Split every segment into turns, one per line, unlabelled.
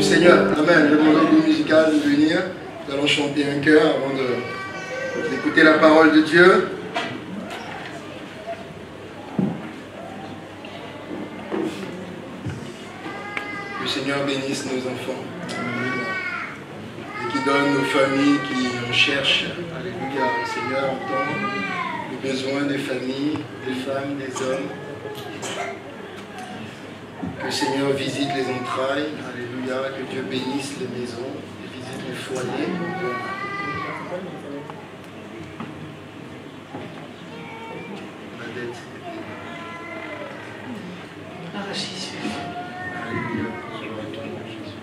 Seigneur. Amen. Je demande au groupe musical de venir. Nous allons chanter un chœur avant d'écouter la parole de Dieu. Que le Seigneur bénisse nos enfants. Et qui donne nos familles qui en cherchent. Alléluia. Le Seigneur entend les besoins des familles, des femmes, des hommes. Que le Seigneur visite les entrailles. Alléluia. Que Dieu bénisse les maisons et visite les foyers. La dette.
Par Jésus.
Alléluia. Gloire à ton nom, Jésus.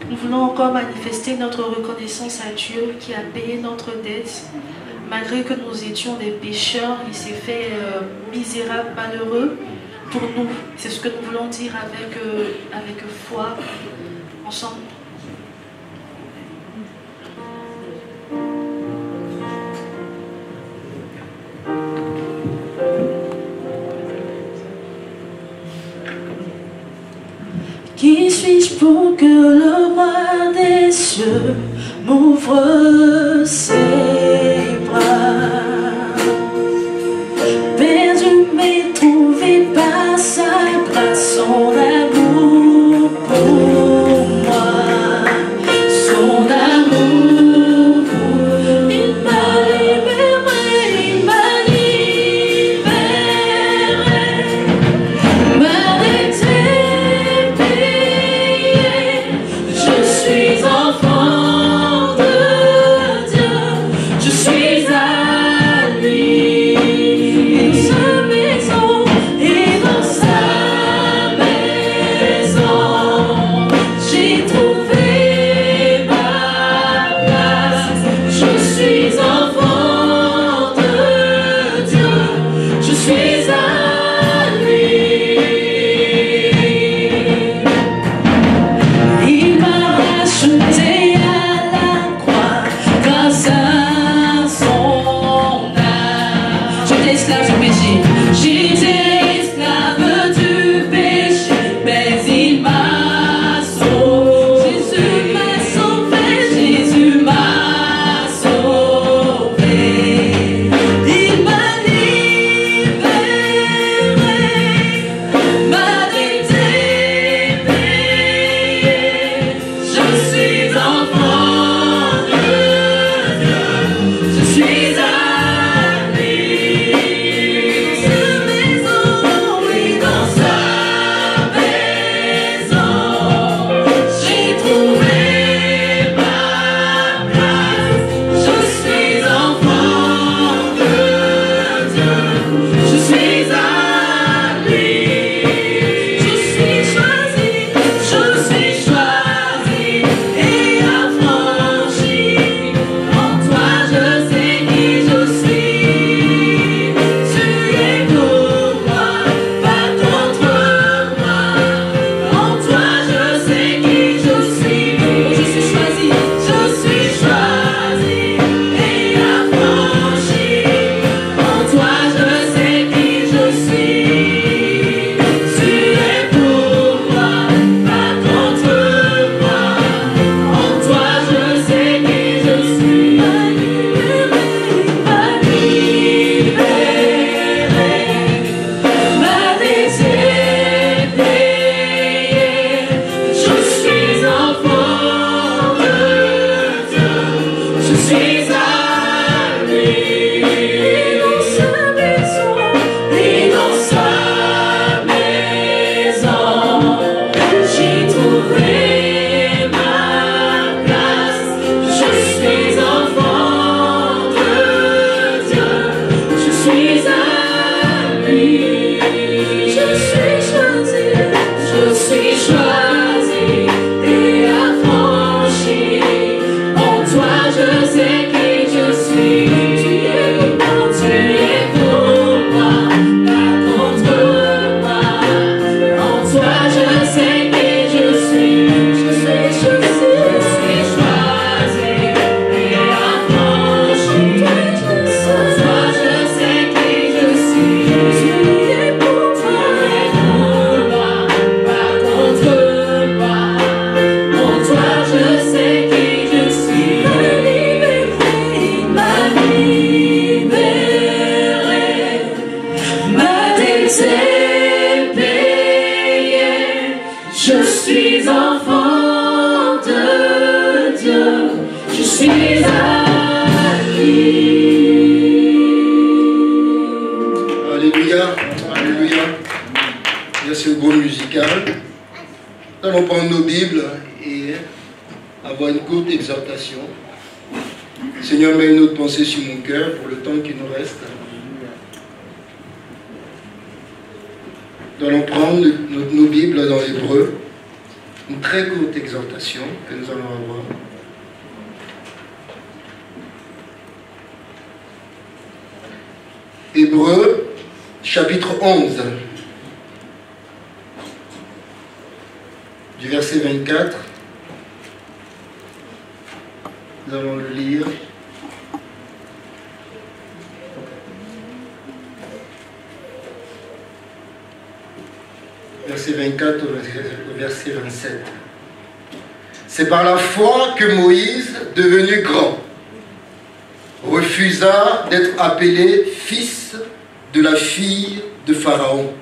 Nous voulons encore manifester notre reconnaissance à Dieu qui a payé notre dette. Malgré que nous étions des pécheurs, il s'est fait misérable, malheureux pour nous. C'est ce que nous voulons dire avec foi, ensemble. Qui suis-je pour que le roi des cieux m'ouvre ses bras? Perdu mais trouvé par sa grâce, son amour pour moi, son amour pour il m'a libéré, il m'a libéré, m'a été payé. Je suis enfant de Dieu, je suis à lui. Et dans sa maison, et dans sa maison, j'ai trouvé ma place. Je suis enfant de Dieu, je suis à lui. Il m'a racheté à la croix grâce à son âme. J'étais esclave du péché, j'étais esclave du péché, mais il m'a sauvé. Jésus m'a sauvé, Jésus m'a sauvé. Il m'a libéré, m'a été payé. Je suis enfant de Dieu, je suis à lui.
ce groupe musical. Nous allons prendre nos Bibles et avoir une courte exhortation. Seigneur, mets une autre pensée sur mon cœur pour le temps qui nous reste. Nous allons prendre nos Bibles dans l'hébreu. Une très courte exhortation que nous allons avoir. Hébreux, chapitre 11, du verset 24. Nous allons le lire. Verset 24 au verset 27. C'est par la foi que Moïse, devenu grand, refusa d'être appelé fils de la fille de Pharaon.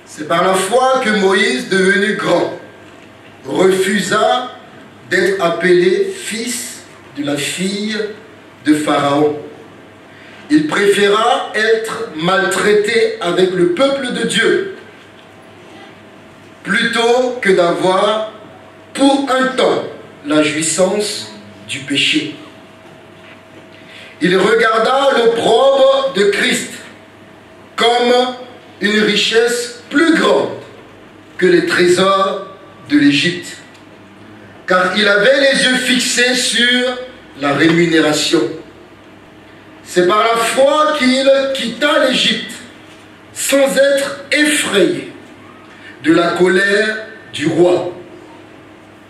C'est par la foi que Moïse, devenu grand, refusa d'être appelé fils de la fille de Pharaon. Il préféra être maltraité avec le peuple de Dieu plutôt que d'avoir pour un temps la jouissance du péché. Il regarda l'opprobre de Christ comme une richesse plus grande que les trésors de l'Égypte, car il avait les yeux fixés sur la rémunération. C'est par la foi qu'il quitta l'Égypte sans être effrayé de la colère du roi,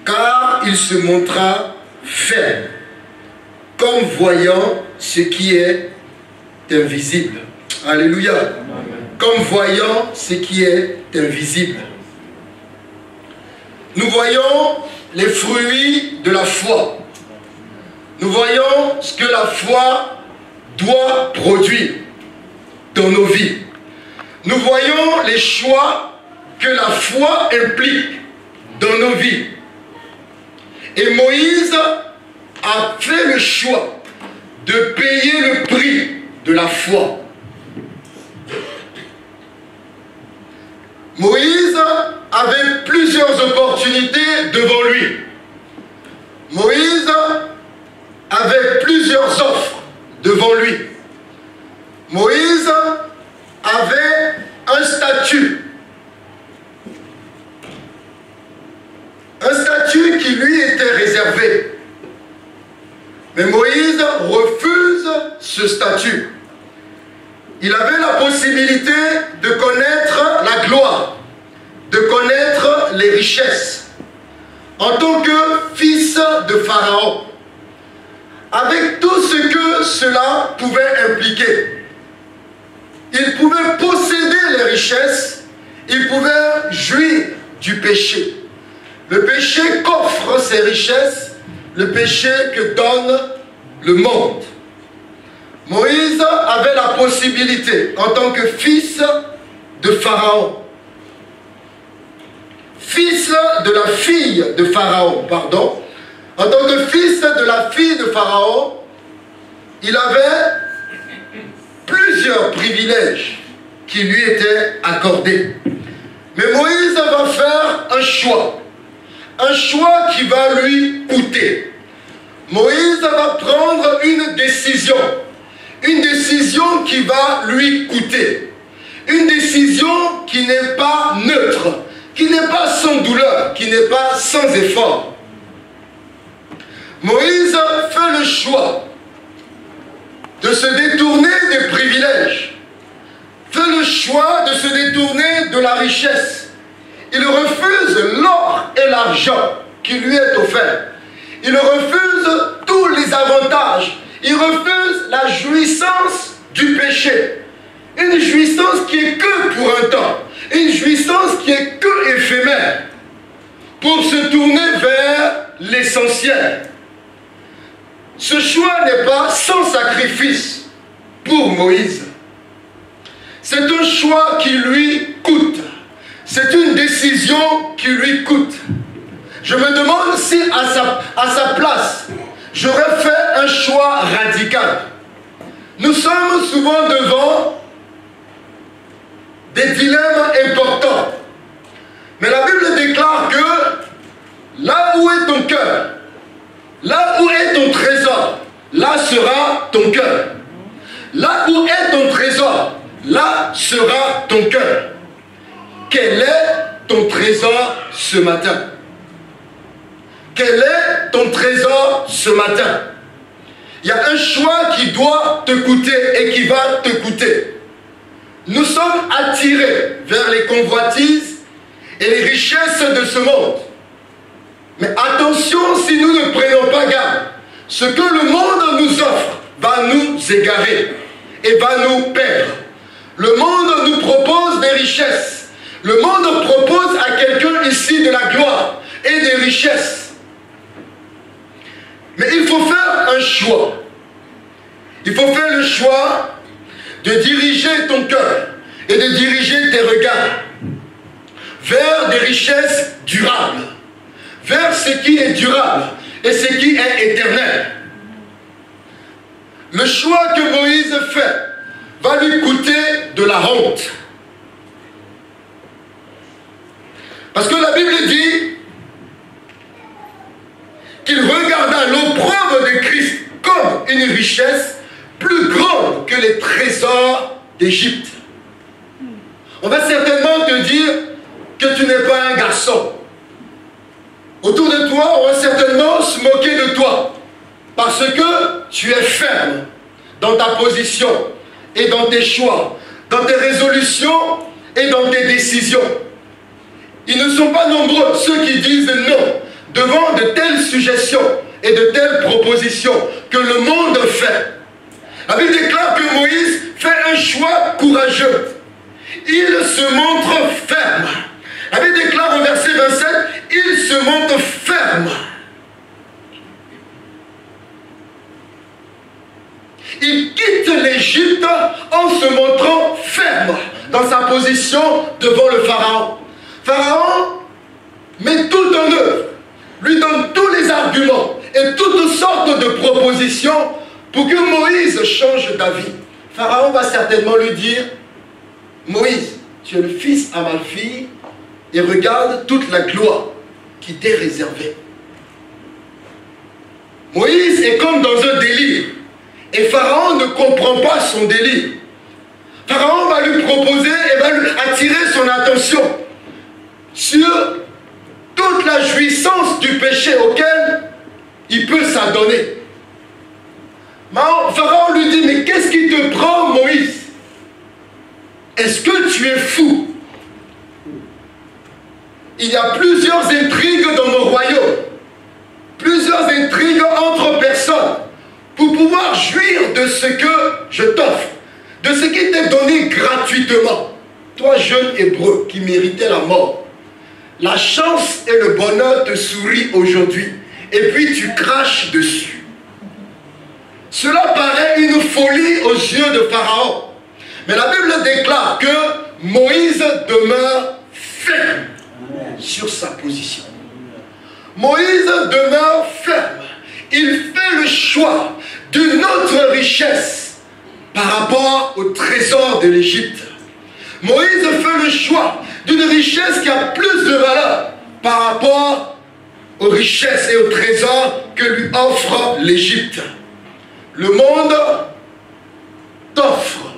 car il se montra ferme, comme voyant ce qui est invisible. Alléluia. Comme voyant ce qui est invisible. Nous voyons les fruits de la foi. Nous voyons ce que la foi doit produire dans nos vies. Nous voyons les choix que la foi implique dans nos vies. Et Moïse a fait le choix de payer le prix de la foi. Moïse avait plusieurs opportunités devant lui. Moïse avait plusieurs offres devant lui. Moïse avait un statut. Un statut qui lui était réservé. Mais Moïse refuse ce statut. Il avait la possibilité de connaître la gloire, de connaître les richesses, en tant que fils de Pharaon, avec tout ce que cela pouvait impliquer. Il pouvait posséder les richesses, il pouvait jouir du péché. Le péché qu'offre ces richesses, le péché que donne le monde. Moïse avait la possibilité, en tant que fils de Pharaon, fils de la fille de Pharaon, pardon, en tant que fils de la fille de Pharaon, il avait plusieurs privilèges qui lui étaient accordés. Mais Moïse va faire un choix qui va lui coûter. Moïse va prendre une décision qui va lui coûter, une décision qui n'est pas neutre, qui n'est pas sans douleur, qui n'est pas sans effort. Moïse fait le choix de se détourner des privilèges, fait le choix de se détourner de la richesse. Il refuse l'or et l'argent qui lui est offert. Il refuse tous les avantages. Il refuse la jouissance du péché. Une jouissance qui est que pour un temps. Une jouissance qui est que éphémère. Pour se tourner vers l'essentiel. Ce choix n'est pas sans sacrifice pour Moïse. C'est un choix qui lui coûte. C'est une décision qui lui coûte. Je me demande si à sa place, j'aurais fait un choix radical. Nous sommes souvent devant des dilemmes importants. Mais la Bible déclare que là où est ton cœur, là où est ton trésor, là sera ton cœur. Là où est ton trésor, là sera ton cœur. Quel est ton trésor ce matin? Quel est ton trésor ce matin? Il y a un choix qui doit te coûter et qui va te coûter. Nous sommes attirés vers les convoitises et les richesses de ce monde. Mais attention, si nous ne prenons pas garde, ce que le monde nous offre va nous égarer et va nous perdre. Le monde nous propose des richesses. Le monde propose à quelqu'un ici de la gloire et des richesses. Mais il faut faire un choix. Il faut faire le choix de diriger ton cœur et de diriger tes regards vers des richesses durables, vers ce qui est durable et ce qui est éternel. Le choix que Moïse fait va lui coûter de la honte. Parce que la Bible dit qu'il regarda l'opprobre de Christ comme une richesse plus grande que les trésors d'Égypte. On va certainement te dire que tu n'es pas un garçon. Autour de toi, on va certainement se moquer de toi. Parce que tu es ferme dans ta position et dans tes choix, dans tes résolutions et dans tes décisions. Ils ne sont pas nombreux ceux qui disent non devant de telles suggestions et de telles propositions que le monde fait. La Bible déclare que Moïse fait un choix courageux. Il se montre ferme. La Bible déclare au verset 27, il se montre ferme. Il quitte l'Égypte en se montrant ferme dans sa position devant le Pharaon. Pharaon met tout en œuvre, lui donne tous les arguments et toutes sortes de propositions pour que Moïse change d'avis. Pharaon va certainement lui dire, Moïse, tu es le fils à ma fille et regarde toute la gloire qui t'est réservée. Moïse est comme dans un délire et Pharaon ne comprend pas son délire. Pharaon va lui proposer et va lui attirer son attention sur toute la jouissance du péché auquel il peut s'adonner. Pharaon lui dit, mais qu'est-ce qui te prend, Moïse? Est-ce que tu es fou? Il y a plusieurs intrigues dans mon royaume, plusieurs intrigues entre personnes, pour pouvoir jouir de ce que je t'offre, de ce qui t'est donné gratuitement. Toi, jeune hébreu qui méritais la mort, la chance et le bonheur te sourient aujourd'hui, et puis tu craches dessus. Cela paraît une folie aux yeux de Pharaon. Mais la Bible déclare que Moïse demeure ferme sur sa position. Moïse demeure ferme. Il fait le choix d'une autre richesse par rapport au trésor de l'Égypte. Moïse fait le choix d'une richesse qui a plus de valeur par rapport aux richesses et aux trésors que lui offre l'Égypte. Le monde t'offre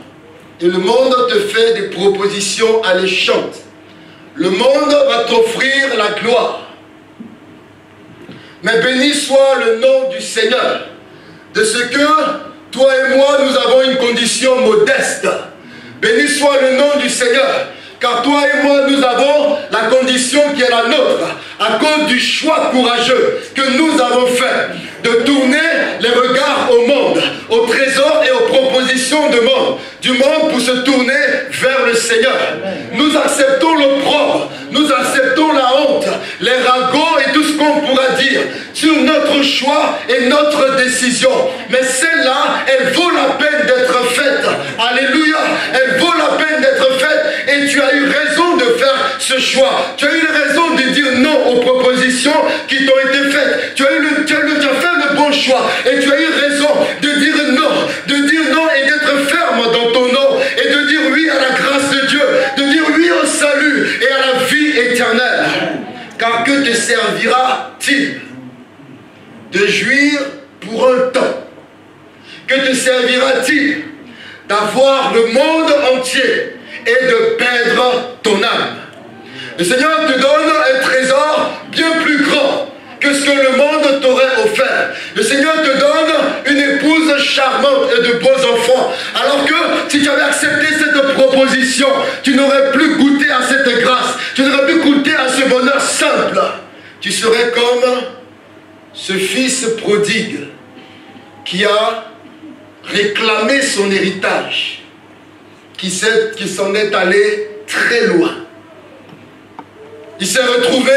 et le monde te fait des propositions alléchantes. Le monde va t'offrir la gloire. Mais béni soit le nom du Seigneur, de ce que toi et moi, nous avons une condition modeste. Béni soit le nom du Seigneur, car toi et moi, nous avons la condition qui est la nôtre, à cause du choix courageux que nous avons fait, de tourner les regards au monde, au trésor et aux propositions du monde pour se tourner vers le Seigneur. Nous acceptons l'opprobre, nous acceptons la honte, les ragots et tout ce qu'on pourra dire sur notre choix et notre décision. Mais celle-là, elle vaut la peine d'être faite. Alléluia, elle vaut la peine d'être faite et tu as eu raison de faire ce choix. Tu as eu raison de dire non aux propositions qui t'ont été faites. Tu as fait le bon choix et tu as eu raison de dire non et d'être ferme dans ton nom et de dire oui à la grâce de Dieu, de dire servira-t-il de jouir pour un temps? Que te servira-t-il d'avoir le monde entier et de perdre ton âme? Le Seigneur te donne un trésor bien plus grand que ce que le monde t'aurait offert. Le Seigneur te donne une épouse charmante et de beaux enfants. Alors que si tu avais accepté cette proposition, tu n'aurais plus goûté à cette grâce. Tu n'aurais plus goûté à ce bonheur simple. Tu serais comme ce fils prodigue qui a réclamé son héritage, qui s'en est allé très loin. Il s'est retrouvé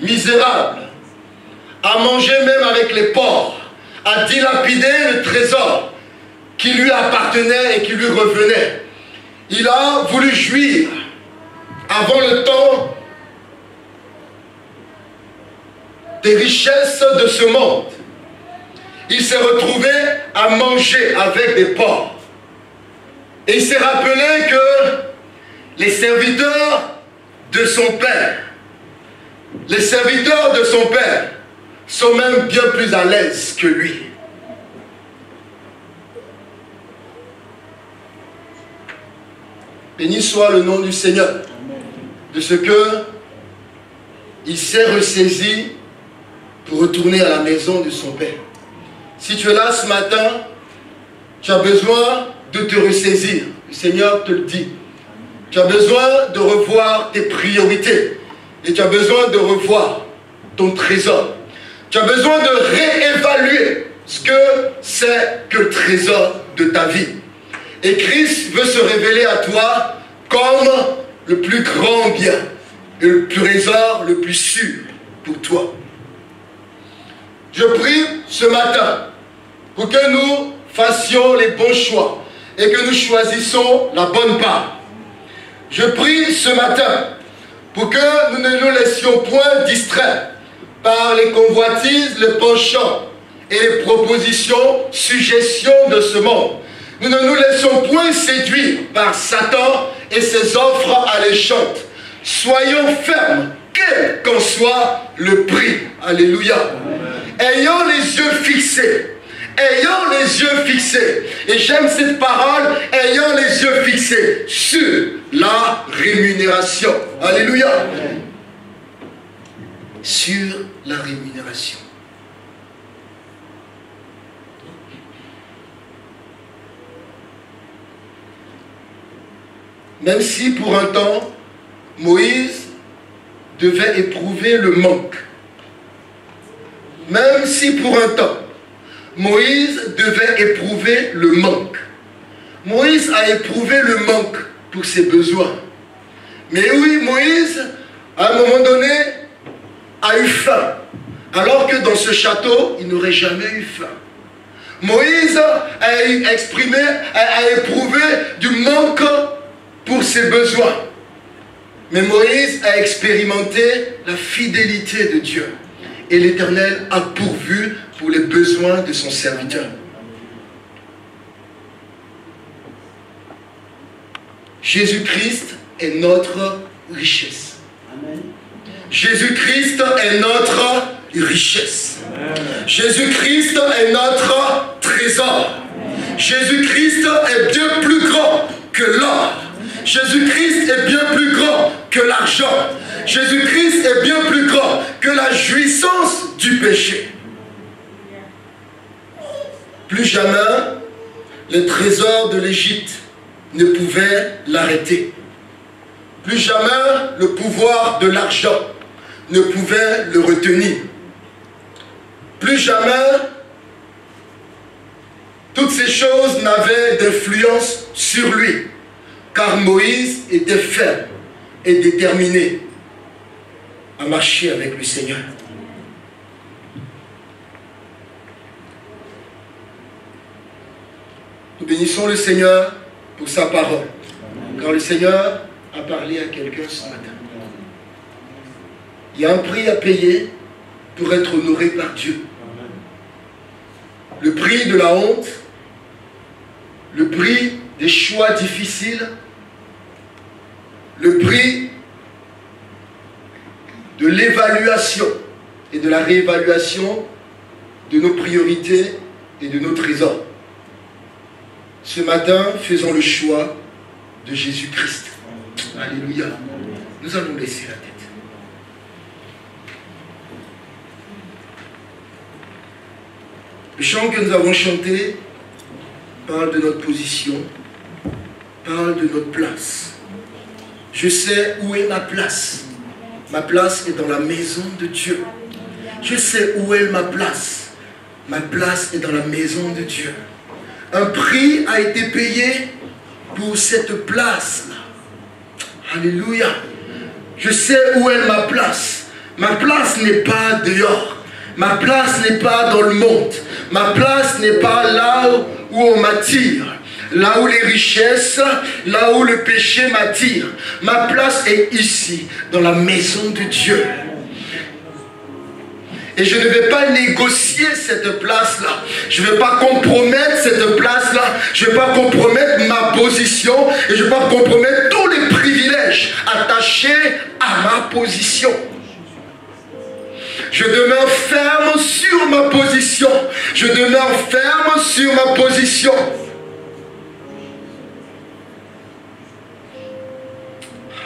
misérable, à manger même avec les porcs, à dilapider le trésor qui lui appartenait et qui lui revenait. Il a voulu jouir avant le temps des richesses de ce monde. Il s'est retrouvé à manger avec des porcs. Et il s'est rappelé que les serviteurs de son père, sont même bien plus à l'aise que lui. Béni soit le nom du Seigneur, de ce que il s'est ressaisi pour retourner à la maison de son père. Si tu es là ce matin, tu as besoin de te ressaisir. Le Seigneur te le dit. Tu as besoin de revoir tes priorités. Et tu as besoin de revoir ton trésor. Tu as besoin de réévaluer ce que c'est que le trésor de ta vie. Et Christ veut se révéler à toi comme le plus grand bien, le trésor le plus sûr pour toi. Je prie ce matin pour que nous fassions les bons choix et que nous choisissons la bonne part. Je prie ce matin pour que nous ne nous laissions point distraire par les convoitises, les penchants et les propositions, suggestions de ce monde. Nous ne nous laissions point séduire par Satan et ses offres alléchantes. Soyons fermes, quel qu'en soit le prix. Alléluia. Ayant les yeux fixés. Ayant les yeux fixés, et j'aime cette parole, ayant les yeux fixés sur la rémunération. Alléluia. Sur la rémunération. Même si pour un temps, Moïse devait éprouver le manque. Même si pour un temps, Moïse devait éprouver le manque. Moïse a éprouvé le manque pour ses besoins. Mais oui, Moïse, à un moment donné, a eu faim. Alors que dans ce château, il n'aurait jamais eu faim. Moïse a éprouvé du manque pour ses besoins. Mais Moïse a expérimenté la fidélité de Dieu. Et l'Éternel a pourvu pour les besoins de son serviteur. Jésus-Christ est notre richesse. Jésus-Christ est notre richesse. Jésus-Christ est notre trésor. Jésus-Christ est bien plus grand que l'or. Jésus-Christ est bien plus grand que l'argent. Jésus-Christ est bien plus grand que la jouissance du péché. Plus jamais, les trésors de l'Égypte ne pouvaient l'arrêter. Plus jamais, le pouvoir de l'argent ne pouvait le retenir. Plus jamais, toutes ces choses n'avaient d'influence sur lui, car Moïse était ferme et déterminé à marcher avec le Seigneur. Nous bénissons le Seigneur pour sa parole, car le Seigneur a parlé à quelqu'un ce matin. Il y a un prix à payer pour être honoré par Dieu. Le prix de la honte, le prix des choix difficiles, le prix de l'évaluation et de la réévaluation de nos priorités et de nos trésors. Ce matin, faisons le choix de Jésus-Christ. Alléluia. Nous allons laisser la tête. Le chant que nous avons chanté parle de notre position, parle de notre place. Je sais où est ma place. Ma place est dans la maison de Dieu. Je sais où est ma place. Ma place est dans la maison de Dieu. Un prix a été payé pour cette place-là. Alléluia. Je sais où est ma place. Ma place n'est pas dehors. Ma place n'est pas dans le monde. Ma place n'est pas là où on m'attire. Là où les richesses, là où le péché m'attire. Ma place est ici, dans la maison de Dieu. Et je ne vais pas négocier cette place-là. Je ne vais pas compromettre cette place-là. Je ne vais pas compromettre ma position. Et je ne vais pas compromettre tous les privilèges attachés à ma position. Je demeure ferme sur ma position. Je demeure ferme sur ma position.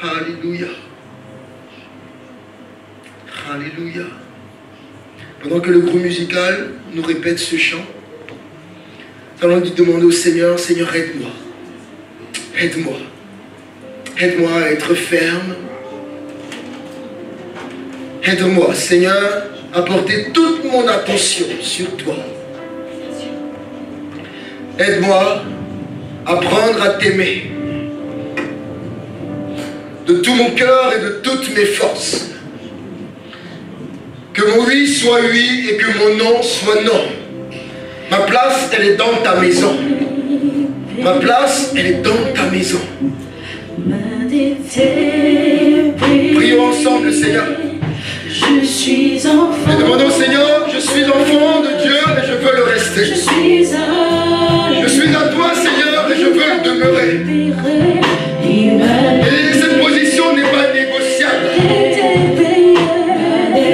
Alléluia. Alléluia. Pendant que le groupe musical nous répète ce chant, nous allons demander au Seigneur, Seigneur, aide-moi. Aide-moi. Aide-moi à être ferme. Aide-moi, Seigneur, à porter toute mon attention sur toi. Aide-moi à apprendre à t'aimer de tout mon cœur et de toutes mes forces. Que mon oui soit oui et que mon non soit non. Ma place, elle est dans ta maison. Ma place, elle est dans ta maison. Prions ensemble, Seigneur.
Je suis enfant.
Et demandons au Seigneur, je suis enfant de Dieu et je veux le rester. Je suis à toi, Seigneur, et je veux le demeurer. Et cette position n'est pas négociable.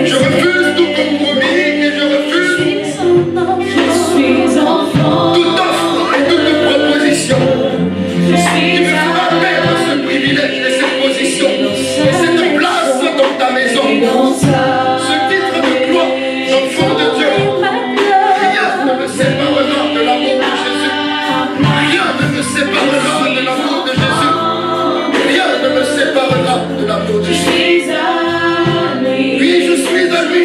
Je refuse tout compromis et je refuse toute offre et toute proposition qui me fera perdre ce privilège et cette position et cette place dans ta maison. Ce titre de gloire, enfant de Dieu, rien ne me séparera de l'amour de Jésus. Rien ne me séparera de l'amour de Jésus. Rien ne me séparera de l'amour de Jésus. Oui, je suis à lui.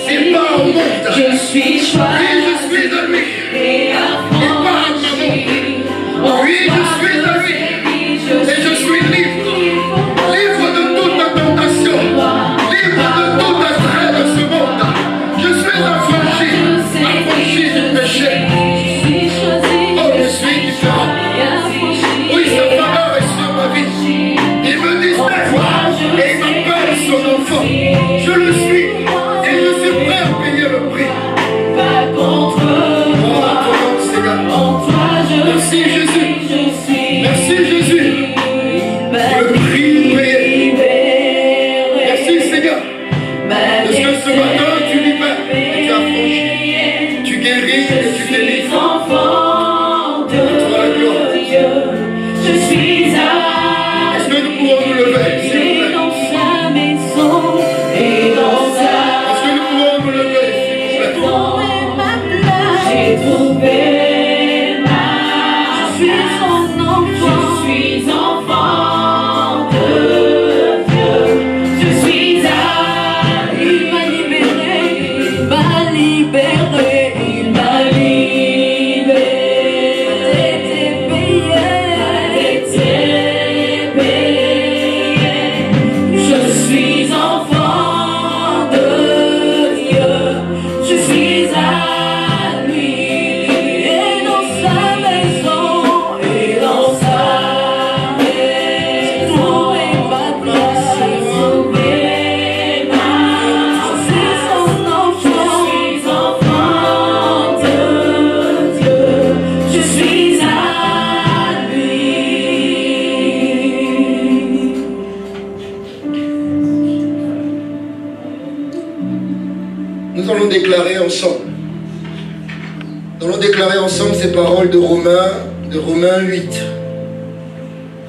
Et pas au monde.
Je suis choisi.
Oui, je suis à lui. Et pas à maman. Oui, je suis à lui. Et je suis libre. Libre de toute la tentation. Libre de tout attrait de ce monde. Je suis affranchi du péché. Oh, je suis différent. Oui, sa faveur est sur ma vie. Il me distingue et il m'appelle son enfant. Je le suis et je suis prêt à payer le prix. Oh, Seigneur. Merci Jésus. Merci Jésus. Pour le prix payé. Merci Seigneur. Parce que ce matin tu libères et tu affranchis. Tu guéris et tu délivres. À toi la gloire. Est-ce que nous pouvons nous lever, s'il vous plaît? Est-ce que nous pouvons nous lever, s'il vous plaît?
J'ai trouvé ma Je suis enfant de Dieu. Je suis il m'a libéré, il m'a libéré, il m'a libéré. T'es payé. Je suis enfant de Dieu. Je suis à lui et dans sa maison et dans sa
ensemble. Nous allons déclarer ensemble ces paroles de Romains 8.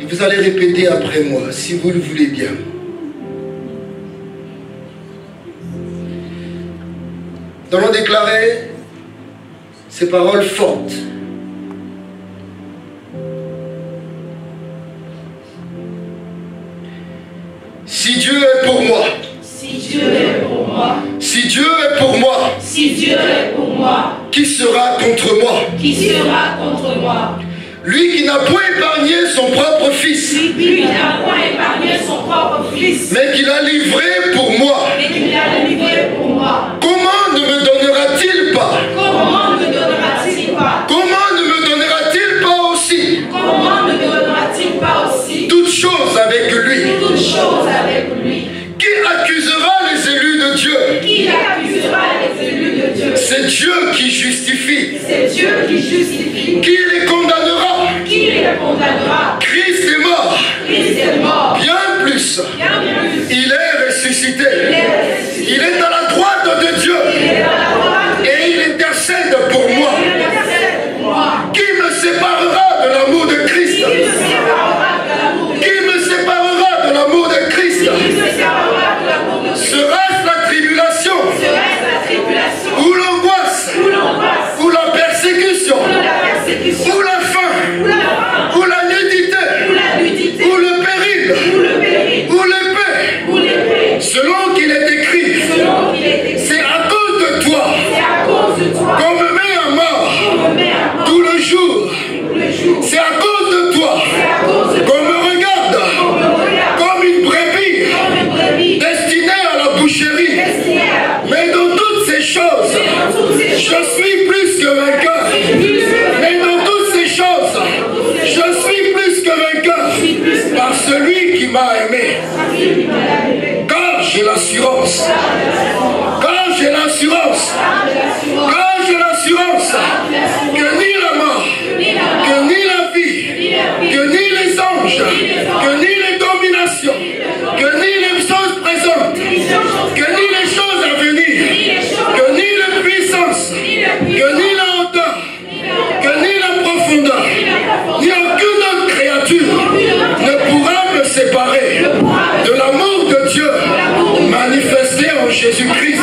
Et vous allez répéter après moi, si vous le voulez bien. Nous allons déclarer ces paroles fortes. Si Dieu est pour moi,
si Dieu est pour moi,
si Dieu est pour moi,
si Dieu est pour moi,
qui sera contre moi?
Qui sera contre moi?
Lui qui n'a point épargné son propre fils,
Lui qui n'a point épargné son propre fils,
mais qui l'a livré pour moi.
mais qui l'a livré pour moi.
Comment ne me donnera-t-il pas?
Comment ne donnera-t-il pas?
Comment ne me donnera-t-il pas aussi
Comment ne donnera-t-il pas aussi
toutes choses avec lui?
toutes choses avec lui?
Qui accusera les élus de Dieu?
Qui accusera les élus de Dieu?
C'est Dieu qui justifie.
C'est Dieu qui justifie.
Qui les condamnera?
Qui les condamnera?
Christ est mort.
Christ est mort.
Bien plus.
Bien plus.
Il est ressuscité.
Il est ressuscité.
Il est à la droite de Dieu.
Il est à la droite.
Et il intercède pour moi.
Il intercède pour moi.
Qui me séparera de l'amour de Christ?
Qui me séparera de l'amour de
Qui me séparera de l'amour de Christ?
Qui me séparera de l'amour de Christ?
Serait-ce la tribulation?
Serait-ce la tribulation?
Ou l'angoisse?
Ou l'angoisse?
Ou la persécution?
Ou la persécution?
Ou la faim?
Ou la faim?
Ou la nudité?
Ou la nudité?
Ou le péril?
Ou le péril?
Ou l'épée?
Ou l'épée?
Selon qu'il est écrit,
Selon qu'il est écrit.
c'est à cause de toi
C'est à cause de toi
qu'on me met à mort
qu'on me met à mort
tout le jour.
tous les jours.
C'est à cause de toi
C'est à cause de toi
qu'on me regarde
qu'on me regarde
comme une brebis
comme une brebis
destinée à la boucherie.
destinée à la
Mais dans toutes ces choses,
dans toutes ces
je
choses.
suis plus que vainqueur. Mais dans toutes ces choses, je suis plus que vainqueur par celui qui m'a aimé. Car j'ai l'assurance. Car j'ai l'assurance. Car j'ai l'assurance que ni la mort, que ni la vie, que ni les anges, que ni les dominations, que ni les choses présentes, que ni les choses à venir, que ni la puissance, que ni la hauteur, que ni la profondeur, ni aucune autre créature ne pourra me séparer de l'amour de Dieu manifesté en Jésus-Christ,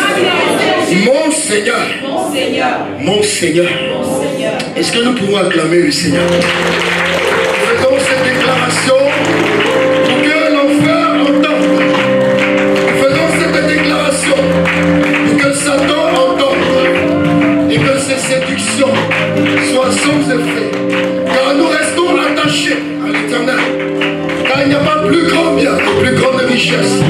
mon Seigneur.
Mon Seigneur.
Mon Seigneur.
Mon Seigneur.
Est-ce que nous pouvons acclamer le Seigneur? Faisons cette déclaration pour que l'enfer entende. Faisons cette déclaration pour que Satan entende et que ces séductions soient sans effet. Car nous restons attachés à l'Éternel. Car il n'y a pas plus grand bien et plus grande richesse